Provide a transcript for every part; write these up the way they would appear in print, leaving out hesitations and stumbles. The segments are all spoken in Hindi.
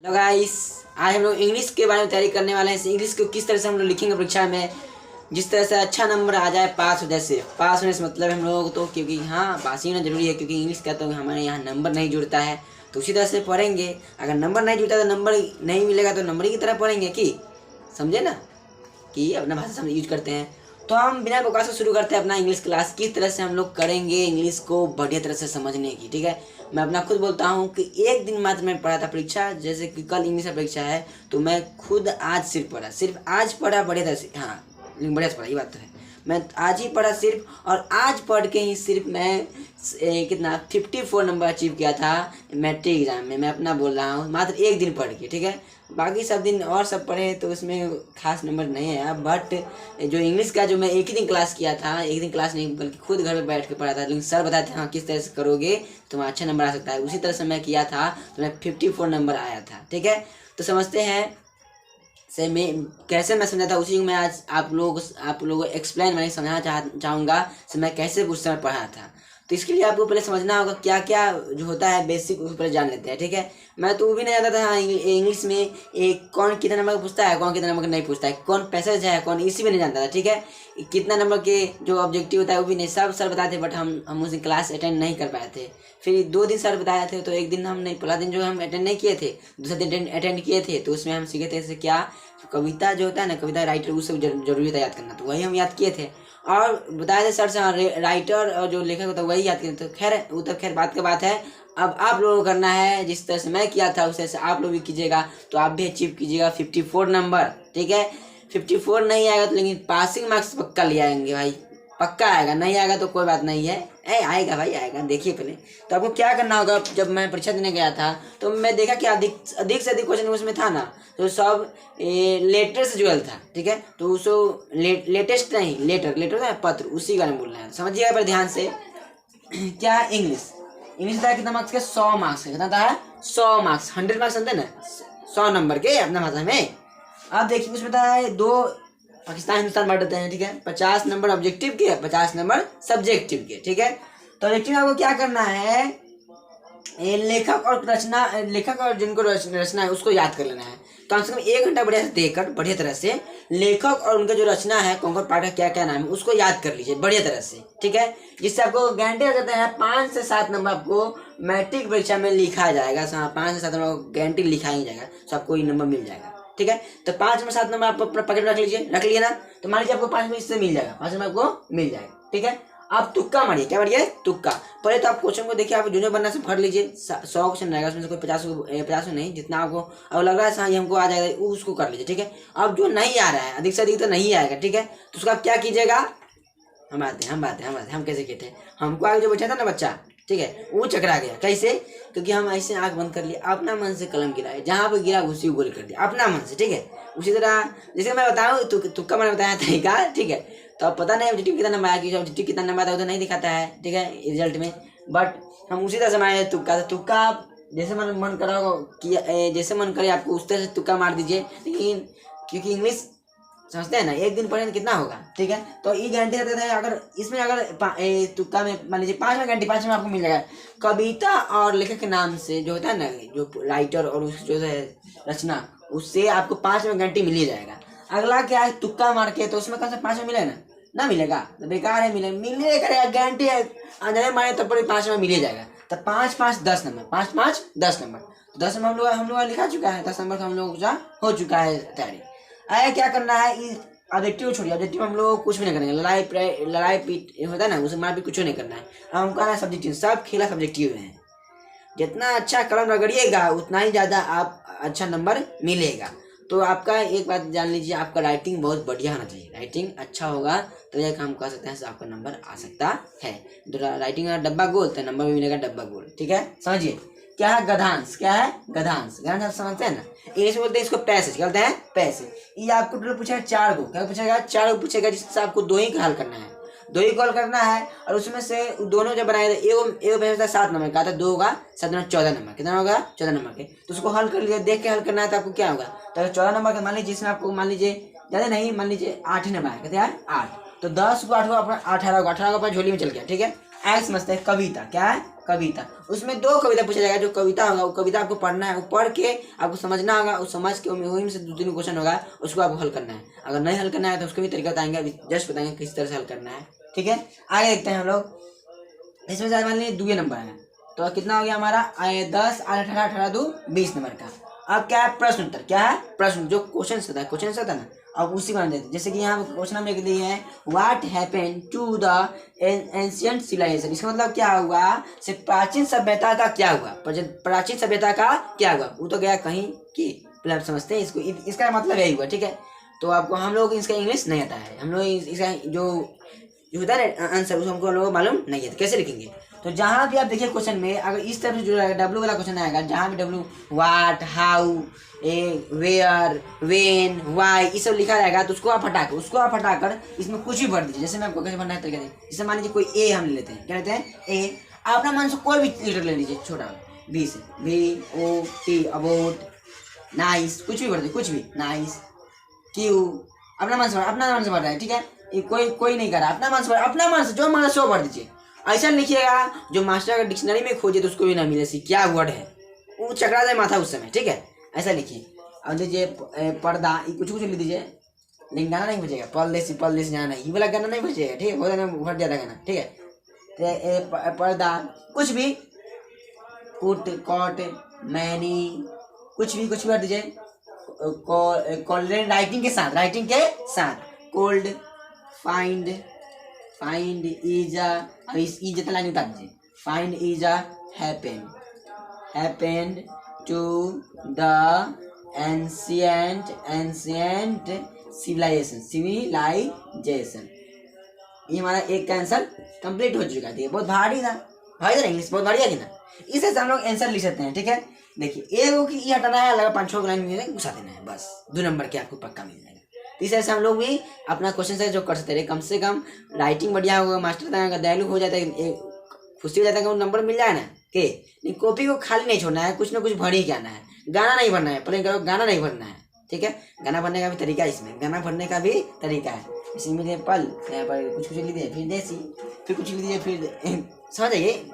तो गाइस आज हम लोग इंग्लिश के बारे में तैयारी करने वाले हैं। इंग्लिश को किस तरह से हम लोग लिखेंगे परीक्षा में, जिस तरह से अच्छा नंबर आ जाए, पास हो जाए। सिर्फ पास होने से मतलब हम लोग तो, क्योंकि हाँ पास ही होना जरूरी है, क्योंकि इंग्लिश का तो हमारे यहाँ नंबर नहीं जुड़ता है। तो उसी तरह से पढ़ेंगे। अगर नंबर नहीं जुड़ता तो नंबर नहीं मिलेगा, तो नंबर की तरह पढ़ेंगे कि समझे ना, कि अपना भाषा हम यूज करते हैं। तो हम बिना बकवास से शुरू करते हैं अपना इंग्लिश क्लास। किस तरह से हम लोग करेंगे इंग्लिश को बढ़िया तरह से समझने की, ठीक है। मैं अपना खुद बोलता हूँ कि एक दिन मात्र मैं पढ़ा था परीक्षा, जैसे कि कल इंग्लिश का परीक्षा है, तो मैं खुद आज सिर्फ आज पढ़ा बढ़िया तरह से। हाँ बढ़िया से पढ़ा, ये बात तो है। मैं आज ही पढ़ा सिर्फ, और आज पढ़ के ही सिर्फ मैं कितना 54 नंबर अचीव किया था मैट्रिक एग्जाम में। मैं अपना बोल रहा हूँ, मात्र एक दिन पढ़ के, ठीक है। बाकी सब दिन और सब पढ़े तो उसमें खास नंबर नहीं आया। बट जो इंग्लिश का जो मैं एक ही दिन क्लास किया था, एक दिन क्लास नहीं बल्कि खुद घर में बैठ के पढ़ा था, लेकिन सर बताते थे हाँ किस तरह से करोगे तो तुम्हारा अच्छा नंबर आ सकता है। उसी तरह से मैं किया था तो मैं 54 नंबर आया था, ठीक है। तो समझते हैं से मैं कैसे मैं समझा था, उसी को मैं आज आप लोगों को एक्सप्लेन मैं समझाना चाहूँगा से मैं कैसे उस समय पढ़ा था। तो इसके लिए आपको पहले समझना होगा क्या क्या जो होता है बेसिक, उसको पहले जान लेते हैं, ठीक है। मैं तो वो भी नहीं जानता था इंग्लिश में एक कौन कितना नंबर पूछता है, कौन कितना नंबर नहीं पूछता है, कौन पैसेज है, कौन इसी भी नहीं जानता था, ठीक है। कितना नंबर के जो ऑब्जेक्टिव होता है वो भी नहीं, सब सर बताते, बट हम उस दिन क्लास अटेंड नहीं कर पाए थे। फिर 2 दिन सर बताए थे, तो एक दिन हम नहीं, पहला दिन जो हम अटेंड नहीं किए थे, दूसरा दिन अटेंड किए थे, तो उसमें हम सीखे थे क्या कविता जो होता है ना, कविता राइटर, वो सब जरूरी था याद करना, तो वही हम याद किए थे। और बताया था सर से राइटर और जो लेखक होता है वही याद किए। तो खैर वो तो खैर बात का बात है। अब आप लोगों को करना है जिस तरह से मैं किया था उस तरह से आप लोग भी कीजिएगा, तो आप भी अचीव कीजिएगा 54 नंबर, ठीक है। 54 नहीं आएगा तो लेकिन पासिंग मार्क्स पक्का ले आएंगे भाई, पक्का आएगा। नहीं आएगा तो कोई बात नहीं है, आएगा भाई आएगा। देखिए पहले तो आपको क्या करना होगा। जब मैं परीक्षा देने गया था तो मैं देखा कि अधिक से अधिक क्वेश्चन उसमें था ना, तो सब लेटर से जुड़ल था, ठीक है। तो उसको लेटेस्ट नहीं, लेटर था पत्र, उसी का नाम बोल रहे हैं, समझिएगा पर ध्यान से। क्या इंग्लिश था कितना मार्क्स के, 100 मार्क्स का। कितना था 100 मार्क्स, 100 मार्क्स समझते ना, 100 नंबर के अपना भाषा में। अब देखिए उसमें था 2 पाकिस्तान हिंदुस्तान बांट देते हैं, ठीक है। 50 नंबर ऑब्जेक्टिव के, 50 नंबर सब्जेक्टिव के, ठीक है। तो ऑब्जेक्टिव में आपको क्या करना है, लेखक और जिनको रचना है उसको याद कर लेना है। कम से कम 1 घंटा बढ़िया से देकर बढ़िया तरह से लेखक और उनका जो रचना है, कौन कौन पाठ का क्या क्या नाम है, उसको याद कर लीजिए बढ़िया तरह से, ठीक है। जिससे आपको गारंटी आ जाता है 5 से 7 नंबर आपको मैट्रिक परीक्षा में लिखा जाएगा। 5 से 7 नंबर गारंटी लिखा ही जाएगा, तो आपको ये नंबर मिल जाएगा, ठीक है। तो 5 में 7 नंबर आप अपना पॉकेट में रख लिए ना, तो मान लीजिए आपको 5 में इससे मिल जाएगा, 5 में आपको मिल जाएगा, ठीक है। आप तुक्का मारिए, क्या मारिए, तुक्का। पहले तो आप क्वेश्चन को देखिए, आप जो बनना से भर लीजिए। 100 क्वेश्चन रहेगा, उसमें से कोई 50 नहीं, जितना आपको अब लग रहा है हाँ ये हमको आ जाएगा उसको कर लीजिए, ठीक है। अब जो नहीं आ रहा है, अधिक से अधिक तो नहीं आएगा, ठीक है, तो उसका आप क्या कीजिएगा, हम कैसे किए थे, हमको आगे जो बैठा था ना बच्चा, ठीक है, वो चकरा गया। कैसे, क्योंकि हम ऐसे आंख बंद कर लिए, अपना मन से कलम गिराए, जहाँ पे गिरा उसी को गोल कर दिया अपना मन से, ठीक है। उसी तरह जैसे मैं बताऊँ तुक्का मैंने बताया तरीका, ठीक है। तो अब पता नहीं ऑब्जेक्टिव कितना नंबर आया, क्योंकि ऑब्जेक्टिव कितना नंबर आता है वो तो नहीं दिखाता है, ठीक है, रिजल्ट में। बट हम उसी तरह से मारे तुक्का। तो तुक्का आप जैसे मन करा कि जैसे मन करे आपको उस तरह से तुक्का मार दीजिए। लेकिन क्योंकि इंग्लिश समझते हैं ना, एक दिन पढ़े तो कितना होगा, ठीक है। तो ये गारंटी रहता है, अगर इसमें अगर तुक्का में मान लीजिए 5 में गारंटी, 5 में आपको मिल जाएगा कविता और लेखक के नाम से, जो होता है ना, जो राइटर और उस जो है रचना, उससे आपको 5 में गारंटी मिल ही जाएगा। अगला क्या है, तुक्का मार के, तो उसमें कौन सा 5 में मिलेगा ना मिलेगा, तो बेकार है, मिलने करेगा, गारंटी है अंदर मारे तब पर 5 में मिल ही जाएगा। तो 5 5 10 नंबर, 5 5 10 नंबर, तो 10 नंबर हम लोग लिखा चुका है, 10 नंबर का हम लोग हो चुका है तैयारी। आया क्या करना है, ऑब्जेक्टिव छोड़िए, ऑब्जेक्टिव हम लोग कुछ भी नहीं करेंगे, लड़ाई पीट होता है ना, उसे मार भी कुछ नहीं करना है। अब हम कहना है सब्जेक्टिव, सब खेला सब्जेक्टिव है। जितना अच्छा कलम रगड़िएगा उतना ही ज़्यादा आप अच्छा नंबर मिलेगा। तो आपका एक बात जान लीजिए, आपका राइटिंग बहुत बढ़िया होना चाहिए। राइटिंग अच्छा होगा तो यह काम कर सकते हैं, आपका नंबर आ सकता है। तो राइटिंग का डब्बा गोल, तो नंबर भी मिलेगा डब्बा गोल, ठीक है। समझिए क्या है गधांश, क्या है गधांश आप समझते हैं ना। इंग्लिश में बोलते हैं इसको पैसेज, क्या बोलते हैं पैसेज। ये आपको टोटल पूछेगा 4 को, क्या पूछेगा 4 को पूछेगा, जिससे आपको 2 ही का हल करना है, 2 ही कॉल करना है। और उसमें से दोनों जब बनाए थे, एगो पैसेज था 7 नंबर का, था 2 होगा 7 नंबर 14 नंबर, कितना होगा 14 नंबर के। तो उसको हल कर लिया, देख के हल करना है, तो आपको क्या होगा, तो 14 नंबर का मान लीजिए, जिसमें आपको मान लीजिए ज़्यादा नहीं, मान लीजिए 8 ही नंबर है, कहते हैं 8, तो 10 को 8 को अपना 18 को अपना झोली में चल गया, ठीक है। ऐसे समझते हैं कविता, क्या है कविता, उसमें 2 कविता पूछा जाएगा। जो कविता होगा वो कविता आपको पढ़ना है, वो पढ़ के आपको समझना होगा, उस समझ के वही में से 2-3 क्वेश्चन होगा, उसको आपको हल करना है। अगर नहीं हल करना है तो उसको भी तरीका बताएंगे, अभी जस्ट बताएंगे किस तरह से हल करना है। ठीक है, आगे देखते हैं हम लोग। इसमें से मान लीजिए 2 नंबर है, तो कितना हो गया हमारा 10, 8, 18, 18, 2, 20 नंबर का। अब क्या है प्रश्न उत्तर, क्या है प्रश्न, जो क्वेश्चन होता है, क्वेश्चन होता है ना, अब उसी को देते हैं। जैसे कि यहाँ क्वेश्चन हम लिख दिए हैं, what happened to the ancient civilisation. इसका मतलब क्या हुआ, से प्राचीन सभ्यता का क्या हुआ, प्राचीन सभ्यता का क्या हुआ, वो तो गया कहीं की, आप समझते हैं इसको, इसका मतलब यही हुआ। ठीक है, तो आपको हम लोग इसका इंग्लिश नहीं आता है, हम लोग इसका जो होता है ना आंसर, उसको हमको लोगों को मालूम नहीं है, तो कैसे लिखेंगे। तो जहाँ भी आप देखिए क्वेश्चन में अगर इस तरह से जो रहेगा डब्ल्यू वाला क्वेश्चन आएगा, जहाँ भी W, what, how, where, when, why, ये सब लिखा रहेगा, तो उसको आप हटाकर इसमें कुछ भी भर दीजिए। जैसे मैं आपको कैसे भरना है तरीका दें, जैसे मान लीजिए कोई ए हम ले लेते हैं, क्या लेते हैं ए, आप अपना मन से कोई भी लेटर ले लीजिए, छोटा बी से, VOT, अबोट, नाइस, कुछ भी भर दीजिए, कुछ भी, नाइस, क्यू, अपना मन से भर रहा है। ठीक है, ये कोई नहीं कर रहा, अपना मन से जो मन से वो भर दीजिए। ऐसा लिखिएगा जो मास्टर अगर डिक्शनरी में खोजे तो उसको भी ना मिले सी क्या वर्ड है, वो चकरा जाए माथा उस समय। ठीक है, ऐसा लिखिए। अब लीजिए पर्दा, ये कुछ लिख दीजिए, लेकिन गाना नहीं बचेगा, परदेसी जाना नहीं, ये वाला गाना नहीं बचेगा। ठीक है, बहुत भर जाता गाना। ठीक है, तो पर्दा, कुछ भी, कुट, कॉट, मैनी, कुछ भी भर दीजिए। राइटिंग के साथ कोल्ड, फाइंड इज अब इस जितना लाइन उतार दीजिए, find is happened to the ancient civilisation. ये हमारा एक का आंसर कंप्लीट हो चुका है। बहुत भारी था भाई, इंग्लिश बहुत भारी है कि ना, इस तरह से हम लोग आंसर लिख सकते हैं। ठीक है, देखिए एगो की ये हटाना है, लगा 5-6 लाइन में घुसा देना है, बस 2 नंबर के आपको पक्का मिल जाएगा। इस तरह से हम लोग भी अपना क्वेश्चन से जो कर सकते हैं, कम से कम राइटिंग बढ़िया होगा, मास्टर दयालु हो जाता है, खुशी हो जाता है कि वो नंबर मिल जाए ना के। नहीं, कॉपी को खाली नहीं छोड़ना है, कुछ ना कुछ भर ही के आना है, गाना नहीं भरना है, पहले करो गाना नहीं भरना है। ठीक है, गाना भरने का भी तरीका है, इसमें गाना भरने का भी तरीका है। इसी में पल, यहाँ पर कुछ लिख दिए, फिर देसी, फिर कुछ लिख दिए, फिर समझ आइए,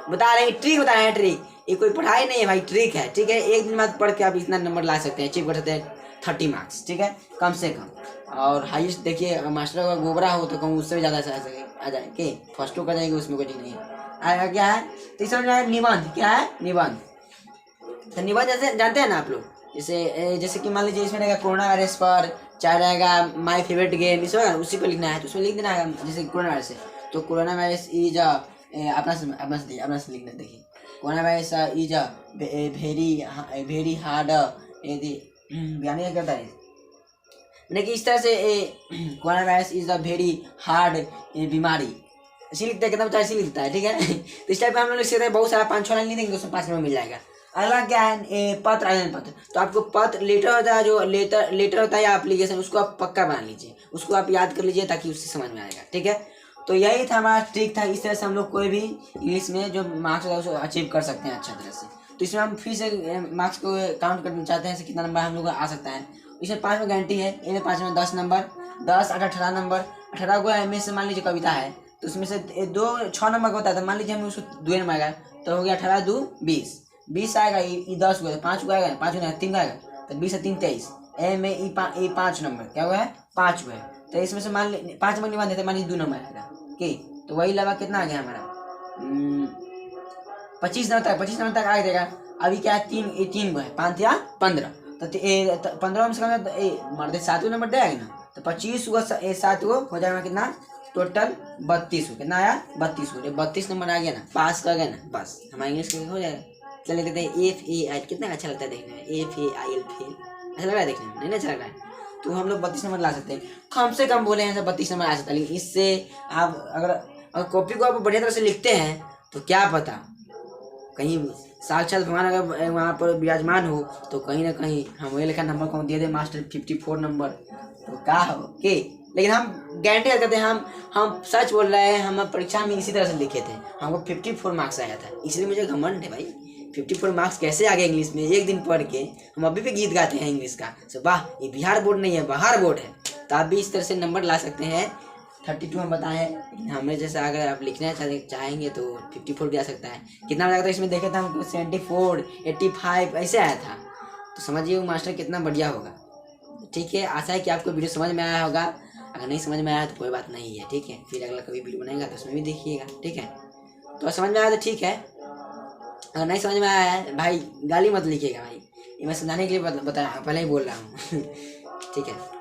बता रहे हैं ट्रिक, बता रहे हैं ट्रिक, ये कोई पढ़ाई नहीं है भाई, ट्रिक है। ठीक है, एक दिन बाद पढ़ के आप इतना नंबर ला सकते हैं, अचीव कर सकते हैं 30 मार्क्स। ठीक है, कम से कम। और हाईएस्ट देखिए, अगर मास्टर का गोबरा हो तो कहूँ उससे भी ज़्यादा आ जाए कि फर्स्ट टू कर जाएंगे, उसमें कोई ठीक नहीं है। आएगा क्या है, तीसरा निबंध, क्या है निबंध। तो निबंध जैसे जानते हैं ना आप लोग, जैसे कि मान लीजिए इसमें रहेगा कोरोना वायरस पर, चाहे रहेगा माई फेवरेट गेम, इस होगा उसी पर लिखना है, तो उसमें लिख देना है। जैसे कोरोना वायरस है तो कोरोना वायरस इज अपना से लिखना, देखिए corona virus is very hard, बयान क्या करता है, मैंने कि इस तरह से corona virus is a very hard बीमारी, इसी लिखता है, कितना बच्चा इसी लिखता है। ठीक है, तो इस टाइप में हम लोग लिख सकते हैं, बहुत सारा 5-6 लाइन लिखेंगे, उसमें 5 नंबर मिल जाएगा। अगला क्या है, पत्र, आवेदन पत्र। तो आपको पत्र, लेटर होता है, जो लेटर होता है या एप्लीकेशन, उसको आप पक्का बना लीजिए, उसको आप याद कर लीजिए ताकि उससे समझ में आएगा। ठीक है, तो यही था हमारा ट्रिक था। इस तरह से हम लोग कोई भी इंग्लिश में जो मार्क्स होता है उसको अचीव कर सकते हैं अच्छा तरह से। तो इसमें हम फिर से मार्क्स को काउंट करना चाहते हैं, कितना नंबर हम लोग आ सकता है। इसमें 5 में गारंटी है, इनमें 5 में 10 नंबर, 10, 8, 18 नंबर, 18 को में से मान लीजिए कविता है, तो उसमें से 6 नंबर का होता है, तो मान लीजिए हमें उसको 2 नंबर आएगा, तो हो गया 18, 2, 20 आएगा, ये 10 हुआ, 5 को आएगा, 5 को 3 आएगा, तो 20 से 3, 23। ए में ये 5 नंबर क्या हुआ है, 5 हुआ है, तो इसमें से मान ली 5 नंबर निबंध देते, मान लीजिए 2 नंबर आएगा कि, तो वही लगा कितना आ गया हमारा 25 नंबर तक आ देगा। अभी क्या है, 3 को है, 5 या 15, तो 15 में से मर्दे 7 नंबर देगा ना, तो 25 हुआ, 7 को हो जाएगा कितना, टोटल 32 हो, कितना आया 32 हो, 32 नंबर आ गया ना, पास कर गया ना, बस हमारा इंग्लिश हो जाएगा। चलिए देखते हैं FAI, कितना अच्छा लगता है देखने में, FAIL, अच्छा लग रहा है देखने में, नहीं अच्छा लग रहा है, तो हम लोग 32 नंबर ला सकते हैं, कम से कम बोले हैं 32 नंबर आ सकता है। लेकिन इससे आप अगर कॉपी को आप बढ़िया तरह से लिखते हैं तो क्या पता कहीं साक्षात भगवान अगर वहाँ पर विराजमान हो तो कहीं ना कहीं हमें लिखा नंबर को दे दे मास्टर 54 नंबर, तो क्या हो के। लेकिन हम गारंटी करते हैं, हम सच बोल रहे हैं, हम परीक्षा में इसी तरह से लिखे थे, हमको 54 मार्क्स आया था, इसलिए मुझे घमंड है भाई। 54 मार्क्स कैसे आ गए इंग्लिश में, एक दिन पढ़ के हम अभी भी गीत गाते हैं इंग्लिश का, सो वाह, ये बिहार बोर्ड नहीं है, बाहर बोर्ड है। तो आप भी इस तरह से नंबर ला सकते हैं 32 हम बताए हैं, लेकिन हमें जैसा अगर आप लिखना चाहेंगे तो 54 भी आ सकता है। कितना बजा था इसमें देखे थे हमको 74, 85 ऐसे आया था। तो समझिए वो मास्टर कितना बढ़िया होगा। ठीक है, आशा है कि आपको वीडियो समझ में आया होगा। अगर नहीं समझ में आया तो कोई बात नहीं है, ठीक है, फिर अगला कभी वीडियो बनाएगा तो उसमें भी देखिएगा, ठीक है। तो समझ में आया तो ठीक है, अगर नहीं समझ में आया है भाई गाली मत लिखिएगा भाई, ये मैं समझाने के लिए बताया, पहले ही बोल रहा हूँ ठीक है।